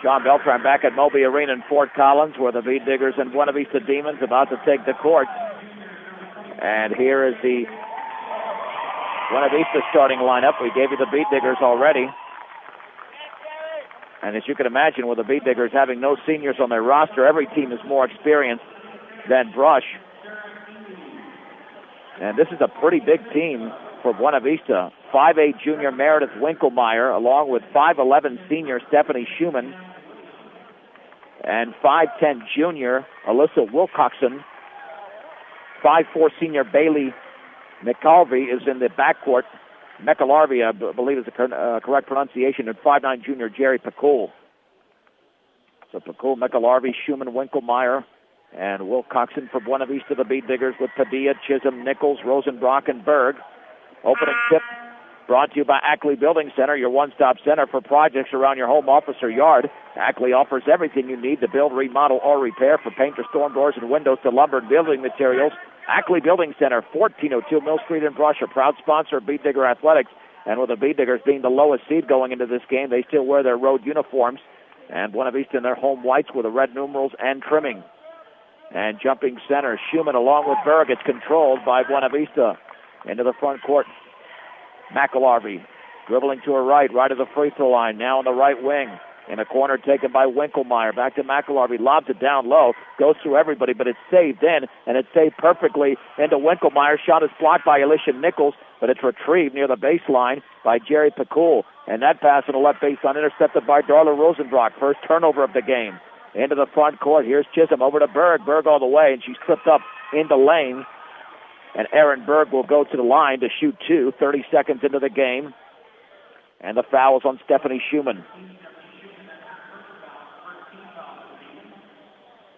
John Beltran back at Moby Arena in Fort Collins, where the Bead Diggers and Buena Vista Demons about to take the court. And here is the Buena Vista starting lineup. We gave you the Bead Diggers already. And as you can imagine, with the Bead Diggers having no seniors on their roster, every team is more experienced than Brush. And this is a pretty big team for Buena Vista. 5'8" junior Meredith Winklemeyer, along with 5'11" senior Stephanie Schumann, and 5'10" junior Alyssa Wilcoxon. 5'4" senior Bailey McCalvey is in the backcourt. McAlarvey, I believe is the correct pronunciation, and 5'9" junior Jerry Pacul. So Pacul, McAlarvey, Schumann, Winklemeyer, and Wilcoxon for Buena Vista, the Bead Diggers, with Padilla, Chisholm, Nichols, Rosenbrock, and Berg. Opening tip brought to you by Ackley Building Center, your one-stop center for projects around your home, office, or yard. Ackley offers everything you need to build, remodel, or repair, from paint to storm doors and windows to lumber and building materials. Ackley Building Center, 1402 Mill Street in Brush, a proud sponsor of Bead Digger Athletics. And with the Bead Diggers being the lowest seed going into this game, they still wear their road uniforms. And Buena Vista in their home whites with the red numerals and trimming. And jumping center, Schumann along with Berg. It's controlled by Buena Vista. Into the front court, McAlarvey dribbling to her right of the free throw line. Now on the right wing. In a corner taken by Winklemeyer. Back to McAlarvey. Lobs it down low. Goes through everybody, but it's saved in. And it's saved perfectly into Winklemeyer. Shot is blocked by Alicia Nichols, but it's retrieved near the baseline by Jerry Pacul. And that pass on the left baseline intercepted by Darla Rosenbrock. First turnover of the game. Into the front court. Here's Chisholm over to Berg. Berg all the way, and she's tripped up in the lane. And Erin Berg will go to the line to shoot two, 30 seconds into the game. And the foul is on Stephanie Schumann.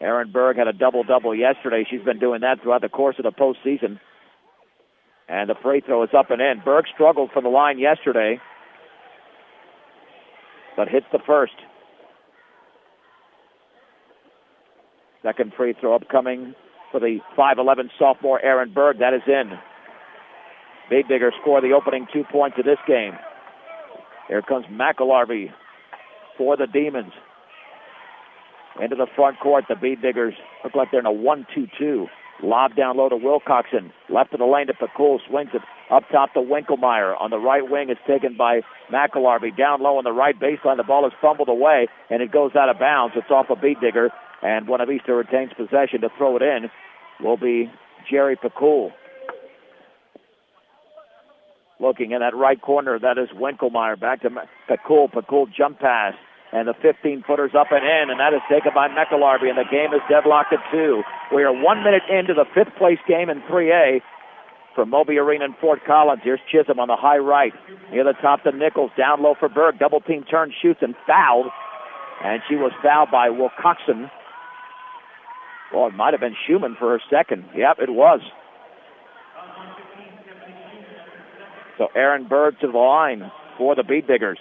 Erin Berg had a double-double yesterday. She's been doing that throughout the course of the postseason. And the free throw is up and in. Berg struggled from the line yesterday, but hits the first. Second free throw upcoming for the 5'11" sophomore Erin Berg. That is in. Bead Diggers score the opening 2 points of this game. Here comes McAlarvey for the Demons. Into the front court, the Bead Diggers look like they're in a 1-2-2. Lob down low to Wilcoxon. Left of the lane to Pacul. Swings it up top to Winklemeyer. On the right wing, it's taken by McAlarvey. Down low on the right baseline. The ball is fumbled away, and it goes out of bounds. It's off a Bead Digger. And Buena Vista retains possession. To throw it in will be Jerry Pacul. Looking in that right corner, that is Winklemeyer. Back to Pacul. Pacul jump pass. And the 15-footer's up and in, and that is taken by McAlarvey, and the game is deadlocked at 2. We are 1 minute into the fifth-place game in 3A from Moby Arena in Fort Collins. Here's Chisholm on the high right. Near the top to Nichols. Down low for Berg. Double-team turn, shoots, and fouled. And she was fouled by Wilcoxon. Well, it might have been Schumann for her second. Yep, it was. So Erin Berg to the line for the Bead Diggers.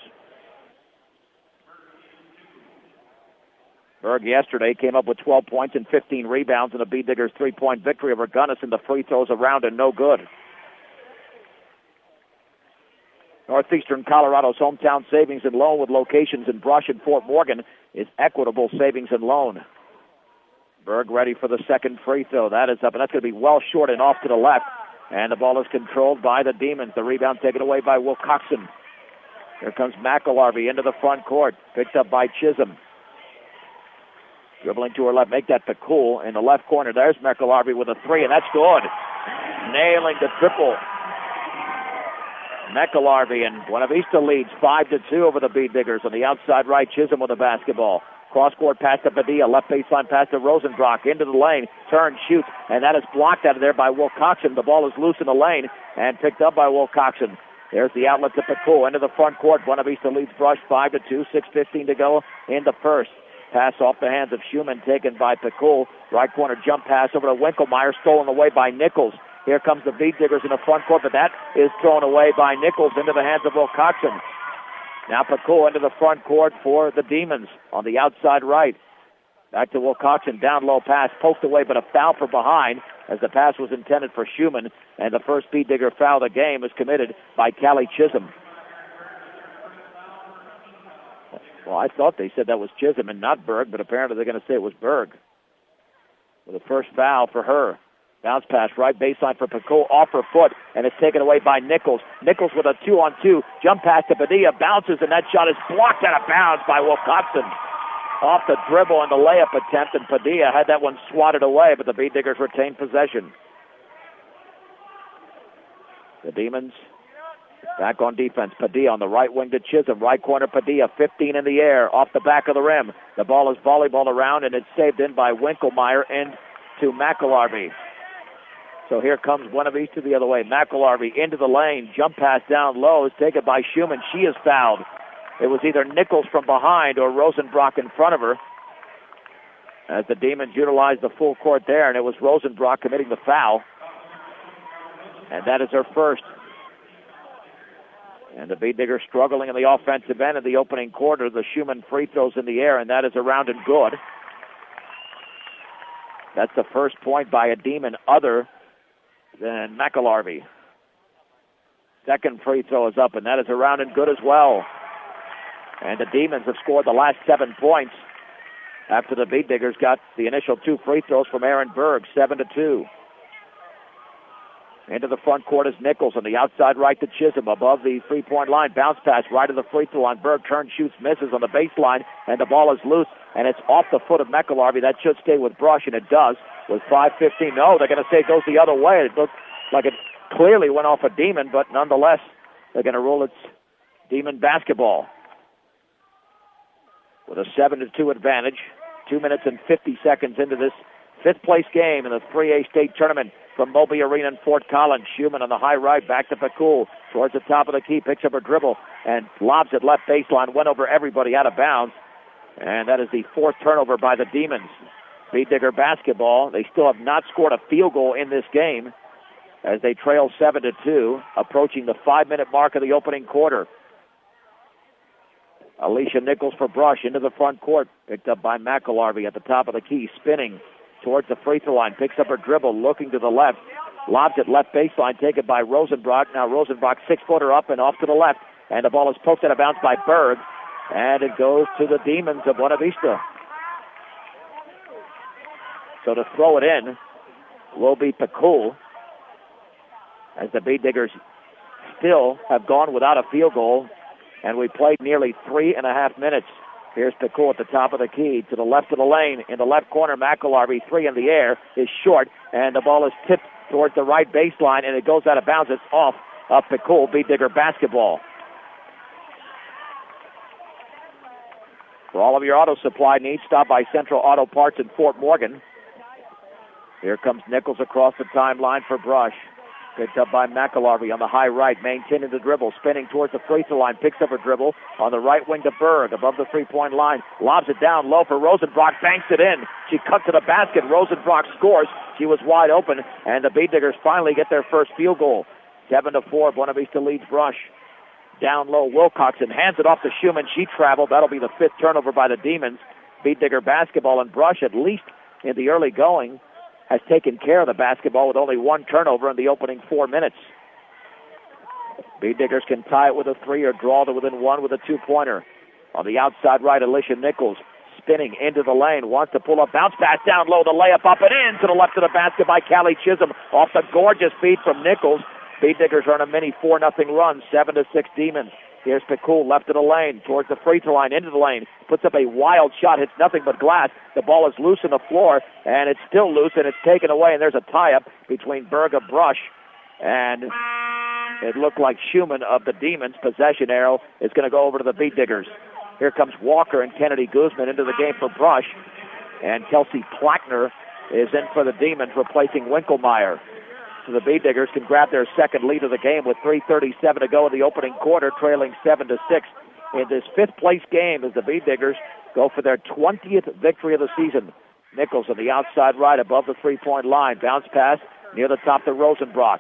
Berg yesterday came up with 12 points and 15 rebounds in the Bead Diggers' 3-point victory over Gunnison. The free throws around and no good. Northeastern Colorado's hometown savings and loan with locations in Brush and Fort Morgan is Equitable Savings and Loan. Berg ready for the second free throw. That is up, and that's going to be well short and off to the left. And the ball is controlled by the Demons. The rebound taken away by Wilcoxon. Here comes McAlarvey into the front court. Picked up by Chisholm. Dribbling to her left, make that Pacul in the left corner. There's McAlarvey with a three, and that's good. Nailing the triple. McAlarvey, and Buena Vista leads 5-2 over the Bead Diggers. On the outside right, Chisholm with the basketball. Cross-court pass to Padilla. Left baseline pass to Rosenbrock. Into the lane. Turn, shoots, and that is blocked out of there by Wilcoxon. The ball is loose in the lane and picked up by Wilcoxon. There's the outlet to Pacul. Into the front court. Buena Vista leads Brush 5-2. 6:15 to go in the first. Pass off the hands of Schumann, taken by Pacul. Right corner jump pass over to Winklemeyer, stolen away by Nichols. Here comes the Bead Diggers in the front court, but that is thrown away by Nichols into the hands of Wilcoxon. Now Pacul into the front court for the Demons on the outside right. Back to Wilcoxon, down low pass, poked away, but a foul from behind as the pass was intended for Schumann, and the first Bead Digger foul of the game is committed by Callie Chisholm. Well, I thought they said that was Chisholm and not Berg, but apparently they're going to say it was Berg. With the first foul for her. Bounce pass, right baseline for Picoult, off her foot, and it's taken away by Nichols. Nichols with a 2-on-2, jump pass to Padilla, bounces, and that shot is blocked out of bounds by Wilcoxon. Off the dribble and the layup attempt, and Padilla had that one swatted away, but the Beat Diggers retained possession. The Demons back on defense. Padilla on the right wing to Chisholm. Right corner, Padilla, 15 in the air, off the back of the rim. The ball is volleyballed around, and it's saved in by Winkelmeyer into McElharvey. So here comes Buena Vista the other way. McElharvey into the lane. Jump pass down low is taken by Schumann. She is fouled. It was either Nichols from behind or Rosenbrock in front of her, as the Demons utilized the full court there, and it was Rosenbrock committing the foul. And that is her first. And the Beat Diggers struggling in the offensive end in the opening quarter. The Schumann free throws in the air, and that is around and good. That's the first point by a Demon other than McElharvey. Second free throw is up, and that is around and good as well. And the Demons have scored the last 7 points after the Beat Diggers got the initial 2 free throws from Aaron Berg, 7-2. Into the front court is Nichols on the outside right to Chisholm above the three-point line. Bounce pass right to the free throw line. Berg turns, shoots, misses on the baseline, and the ball is loose, and it's off the foot of McElharvey. That should stay with Brush, and it does with 5:15. No, they're going to say it goes the other way. It looked like it clearly went off a Demon, but nonetheless, they're going to rule it's Demon basketball. With a 7-2 advantage, 2 minutes and 50 seconds into this fifth-place game in the 3A state tournament from Moby Arena in Fort Collins. Schumann on the high right, back to Picoult, towards the top of the key, picks up her dribble, and lobs it left baseline, went over everybody out of bounds. And that is the 4th turnover by the Demons. Beat Digger basketball. They still have not scored a field goal in this game as they trail 7-2, approaching the 5-minute mark of the opening quarter. Alicia Nichols for Brush into the front court, picked up by McElharvey at the top of the key, spinning towards the free throw line, picks up her dribble, looking to the left, lobs it left baseline, taken by Rosenbrock. Now Rosenbrock, 6-footer up and off to the left, and the ball is poked out of bounds by Berg, and it goes to the Demons of Buena Vista. So to throw it in will be Picoult, as the Beat Diggers still have gone without a field goal, and we played nearly 3.5 minutes. Here's Picoult at the top of the key, to the left of the lane. In the left corner, McElharvey, 3 in the air, is short, and the ball is tipped towards the right baseline, and it goes out of bounds. It's off of Picoult. Beat Digger basketball. For all of your auto supply needs, stop by Central Auto Parts in Fort Morgan. Here comes Nichols across the timeline for Brush. Picked up by McElharvey on the high right, maintaining the dribble, spinning towards the free throw line, picks up her dribble on the right wing to Berg, above the three-point line, lobs it down low for Rosenbrock, banks it in. She cut to the basket. Rosenbrock scores. She was wide open, and the Beat Diggers finally get their first field goal. 7-4, Buena Vista leads Brush. Down low, Wilcoxon hands it off to Schumann. She traveled. That'll be the 5th turnover by the Demons. Beat Digger basketball, and Brush, at least in the early going, has taken care of the basketball with only 1 turnover in the opening 4 minutes. Beat Diggers can tie it with a 3 or draw to within 1 with a 2-pointer. On the outside right, Alicia Nichols spinning into the lane, wants to pull up, bounce pass down low, the layup up and in to the left of the basket by Callie Chisholm off the gorgeous feed from Nichols. Beat Diggers are on a mini 4-0 run, 7-6 Demons. Here's Picoult, left of the lane, towards the free throw line, into the lane, puts up a wild shot, hits nothing but glass. The ball is loose on the floor, and it's still loose, and it's taken away, and there's a tie-up between Berg of Brush, and it looked like Schumann of the Demons. Possession arrow is going to go over to the Beat Diggers. Here comes Walker and Kennedy Guzman into the game for Brush, and Kelsey Plackner is in for the Demons, replacing Winkelmeyer. So the Beat Diggers can grab their second lead of the game with 3:37 to go in the opening quarter, trailing 7-6 in this 5th-place game as the Beat Diggers go for their 20th victory of the season. Nichols on the outside right above the three-point line. Bounce pass near the top to Rosenbrock.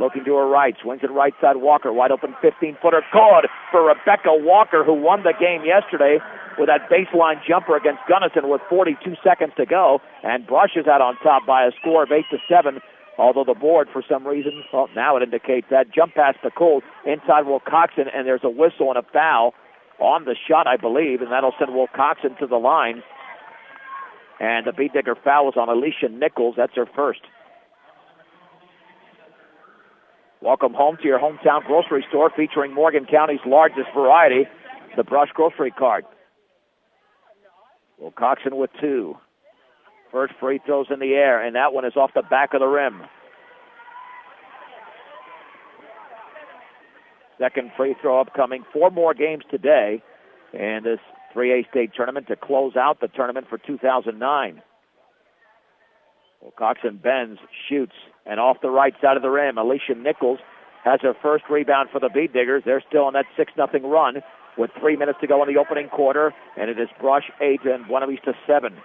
Looking to her right, swings it right side. Walker, wide open 15-footer. Good for Rebecca Walker, who won the game yesterday with that baseline jumper against Gunnison with 42 seconds to go. And Brush is out on top by a score of 8-7. Although the board, for some reason, well, now it indicates that. Jump pass Picoult inside Wilcoxon, and there's a whistle and a foul on the shot, I believe, and that'll send Wilcoxon to the line. And the Bead Digger foul is on Alicia Nichols. That's her first. Welcome home to your hometown grocery store featuring Morgan County's largest variety, the Brush Grocery Cart. Wilcoxon with 2. First free throw's in the air, and that one is off the back of the rim. Second free throw upcoming. 4 more games today in this 3A state tournament to close out the tournament for 2009. Wilcoxon bends, shoots, and off the right side of the rim, Alicia Nichols has her first rebound for the Bead Diggers. They're still on that 6-0 run with 3 minutes to go in the opening quarter, and it is Brush 8 and Buena Vista 7.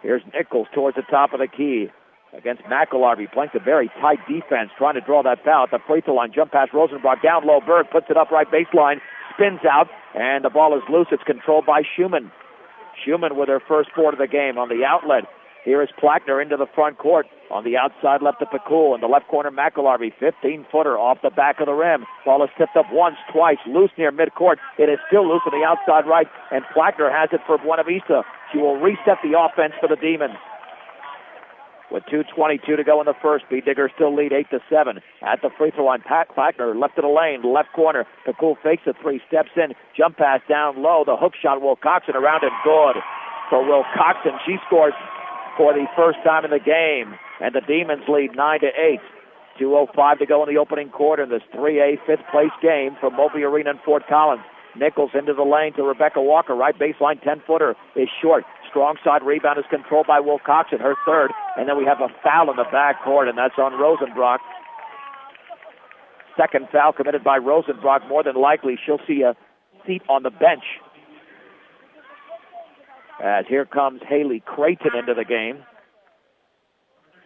Here's Nichols towards the top of the key against McElharvey, playing a very tight defense, trying to draw that foul at the free throw line. Jump pass Rosenbrock, down low, Berg puts it up right baseline, spins out, and the ball is loose. It's controlled by Schumann. Schumann with her first board of the game on the outlet. Here is Plackner into the front court. On the outside left to Pekul. In the left corner, McElharvey, 15-footer off the back of the rim. Ball is tipped up once, twice, loose near midcourt. It is still loose on the outside right, and Plackner has it for Buena Vista. She will reset the offense for the Demons. With 2:22 to go in the first, Bead Diggers still lead 8-7. At the free throw line, Plackner left of the lane, left corner. Pekul fakes a 3, steps in, jump pass down low. The hook shot, Wilcoxon around it, good for Wilcoxon. She scores for the first time in the game, and the Demons lead 9-8. 2:05 to go in the opening quarter in this 3A fifth-place game from Mobley Arena in Fort Collins. Nichols into the lane to Rebecca Walker. Right baseline, 10-footer is short. Strong side rebound is controlled by Wilcoxon, her third. And then we have a foul in the backcourt, and that's on Rosenbrock. Second foul committed by Rosenbrock. More than likely, she'll see a seat on the bench. As here comes Haley Creighton into the game.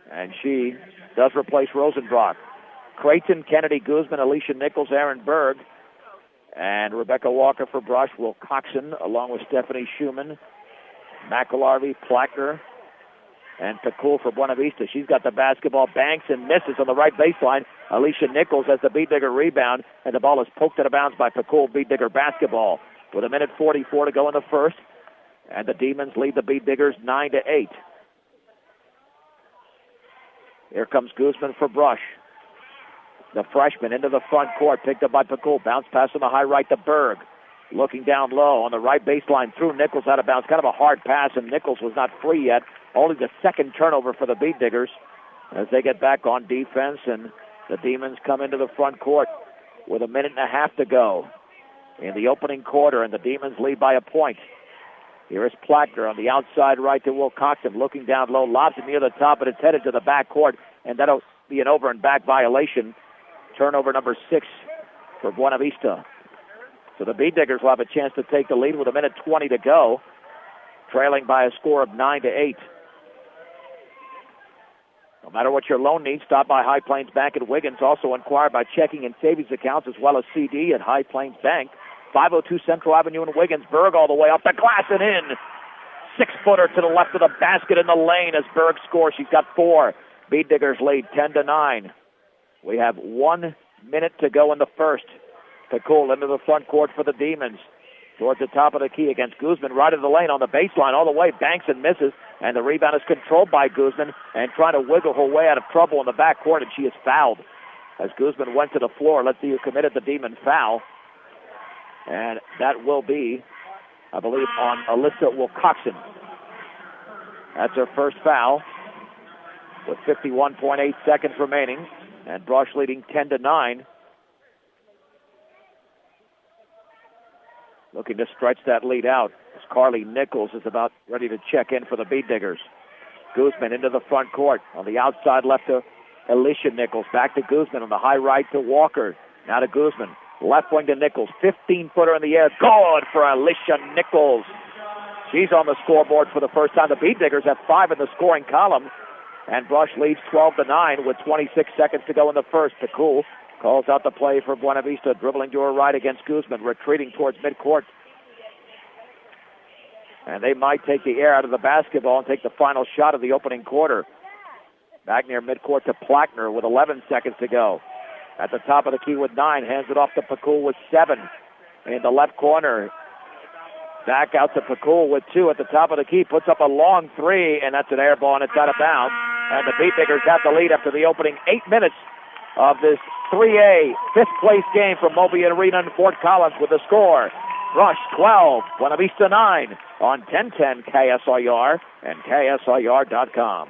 And she does replace Rosenbrock. Creighton, Kennedy Guzman, Alicia Nichols, Aaron Berg, and Rebecca Walker for Brush. Wilcoxon, along with Stephanie Schumann, McElharvey, Plackner, and Pekul for Buena Vista. She's got the basketball, banks and misses on the right baseline. Alicia Nichols has the Bead Digger rebound, and the ball is poked out of bounds by Pekul. Bead Digger basketball with 1:44 to go in the first, and the Demons lead the Bead Diggers 9-8. Here comes Guzman for Brush. The freshman into the front court, picked up by Pekul. Bounce pass on the high right to Berg. Looking down low on the right baseline, through Nichols out of bounds. Kind of a hard pass, and Nichols was not free yet. Only the second turnover for the Bead Diggers as they get back on defense, and the Demons come into the front court with 1.5 to go in the opening quarter, and the Demons lead by a point. Here is Plackner on the outside right to Wilcoxon, looking down low, lobs it near the top, but it's headed to the backcourt, and that'll be an over and back violation. Turnover number 6 for Buena Vista. So the Bead Diggers will have a chance to take the lead with 1:20 to go, trailing by a score of 9-8. No matter what your loan needs, stop by High Plains Bank at Wiggins. Also inquire by checking and savings accounts as well as CD at High Plains Bank. 502 Central Avenue in Wiggins. Berg all the way off the glass and in. 6-footer to the left of the basket in the lane as Berg scores. She's got 4. Bead Diggers lead 10-9. We have 1 minute to go in the first. Pekul into the front court for the Demons. Towards the top of the key against Guzman. Right of the lane on the baseline all the way. Banks and misses. And the rebound is controlled by Guzman. And trying to wiggle her way out of trouble in the backcourt. And she is fouled. As Guzman went to the floor. Let's see who committed the Demon foul. And that will be, I believe, on Alyssa Wilcoxon. That's her first foul. With 51.8 seconds remaining. And Brush leading 10-9. Looking to stretch that lead out as Carly Nichols is about ready to check in for the Bead Diggers. Guzman into the front court. On the outside left to Alicia Nichols. Back to Guzman on the high right to Walker. Now to Guzman. Left wing to Nichols. 15-footer in the air. Good for Alicia Nichols. She's on the scoreboard for the first time. The Bead Diggers have 5 in the scoring column. And Brush leads 12-9 with 26 seconds to go in the first. Pekul calls out the play for Buena Vista, dribbling to her right against Guzman, retreating towards midcourt. And they might take the air out of the basketball and take the final shot of the opening quarter. Back near midcourt to Plackner with 11 seconds to go. At the top of the key with 9, hands it off to Pekul with 7. In the left corner, Back out to Pakul with 2 at the top of the key. Puts up a long 3, and that's an air ball, and it's out of bounds. And the Beatmakers have the lead after the opening 8 minutes of this 3A 5th place game from Moby Arena in Fort Collins with the score. Rush 12, Buena Vista 9 on 1010 KSIR and KSIR.com.